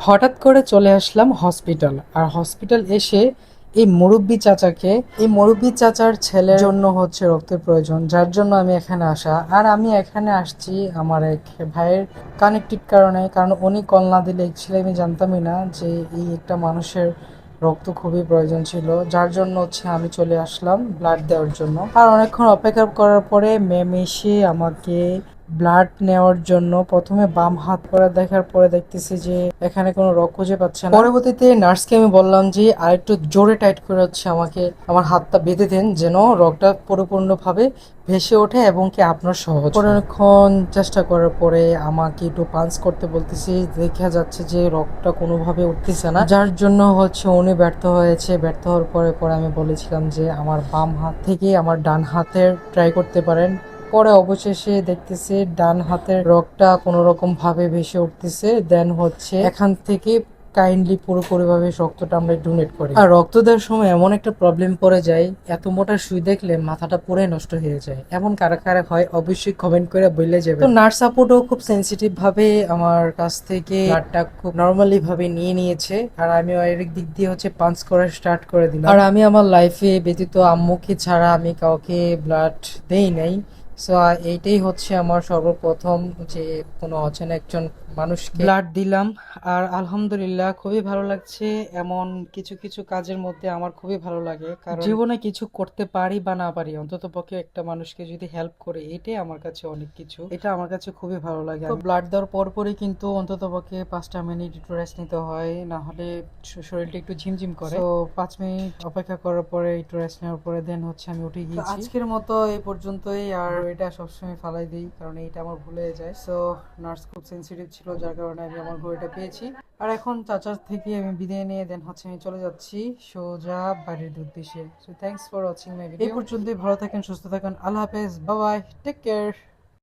হঠাৎ করে চলে আসলাম হসপিটাল। আর হসপিটাল এসে এই মুরব্বি চাচার ছেলের জন্য হচ্ছে রক্তের প্রয়োজন, যার জন্য আমি এখানে আসা। আর আমি এখানে আসছি আমার এক ভাইয়ের কানেক্টেড কারণে, কারণ উনি কল না দিলে ছেলে আমি জানতামই না যে এই একটা মানুষের রক্ত খুবই প্রয়োজন ছিল, যার জন্য হচ্ছে আমি চলে আসলাম ব্লাড দেওয়ার জন্য। আর অনেকক্ষণ অপেক্ষা করার পরে ম্যাম এসে আমাকে ব্লাড নেওয়ার জন্য প্রথমে বাম হাত করে দেখার পরে দেখতেছি যে এখানে কোনো রগ খুঁজে পাচ্ছে না। পরবর্তীতে নার্সকে আমি বললাম যে আরেকটু জোরে টাইট করে হচ্ছে আমাকে আমার হাতটা বেঁধে দেন, যেন রগটা পরিপূর্ণভাবে ভেসে ওঠে এবং কি আপনার সহজ হয়। অনেকক্ষণ চেষ্টা করার পরে আমাকে একটু পাঞ্চ করতে বলতেছি, দেখা যাচ্ছে যে রগটা কোনোভাবে উঠতেছে না, যার জন্য হচ্ছে উনি ব্যর্থ হয়েছে। ব্যর্থ হওয়ার পরে পরে আমি বলেছিলাম যে আমার বাম হাত থেকে আমার ডান হাতের ট্রাই করতে পারেন। পরে অবশেষে দেখতেছি ডান হাতের রগটা কোনো রকম ভাবে ভেসে উঠতেছে। দেন হচ্ছে এখান থেকে কাইন্ডলি পুরোপুরিভাবে রক্তটা আমরা ডোনেট করি। আর রক্ত দেওয়ার সময় এমন একটা প্রবলেম পড়ে যায়, এত মোটা সুই দেখলে মাথাটা পুরো নষ্ট হয়ে যায়। এমন কারা কারা হয় অবশ্যই কমেন্ট করে বলে যাবে। তো নার্স সাপোর্টও খুব সেন্সিটিভ ভাবে আমার কাছ থেকে ব্লাডটা খুব নর্মালি ভাবে নিয়ে নিয়েছে। আর আমি এর দিক দিয়ে হচ্ছে পাঞ্চ করা স্টার্ট করে দিলাম। আর আমি আমার লাইফে ব্যতীত আম্মুকে ছাড়া আমি কাউকে ব্লাড দেই নাই। সো এইটাই হচ্ছে আমার সর্বপ্রথম যে কোনো অচেনা একজন মানুষকে ব্লাড দিলাম। আর আলহামদুলিল্লাহ খুবই ভালো লাগছে। এমন কিছু কিছু কাজের মধ্যে আমার খুবই ভালো লাগে, কারণ জীবনে কিছু করতে পারি বা না পারি, অন্তত পক্ষে একটা মানুষকে যদি হেল্প করে, এটাই আমার কাছে অনেক কিছু। এটা আমার কাছে খুবই ভালো লাগে। তো ব্লাড দেওয়ার পরপরই কিন্তু অন্তত পক্ষে 5টা মিনিট একটু রেস্ট নিতে হয়, না হলে শরীরটা একটু ঝিমঝিম করে। তো 5 মিনিট অপেক্ষা করার পরে একটু রেস্ট নেওয়ার পরে দেন হচ্ছে আমি উঠে গিয়েছি। আজকের মতো এই পর্যন্তই। আর এটা সবসময় ফালাই দিই, কারণ এটা আমার ভুলে যায়। সো নার্স খুব সেন্সিটিভ ছিল, যার কারণে আমি আমার ঘড়িটা পেয়েছি। আর এখন চাচার থেকে আমি বিদায় নিয়ে দেন হচ্ছে আমি চলে যাচ্ছি সোজা বাড়ির উদ্দেশ্যে। So thanks for watching my video. এই পর্যন্তই। ভালো থাকেন, সুস্থ থাকেন, আল্লাহ হাফেজ, বাই বাই, টেক কেয়ার।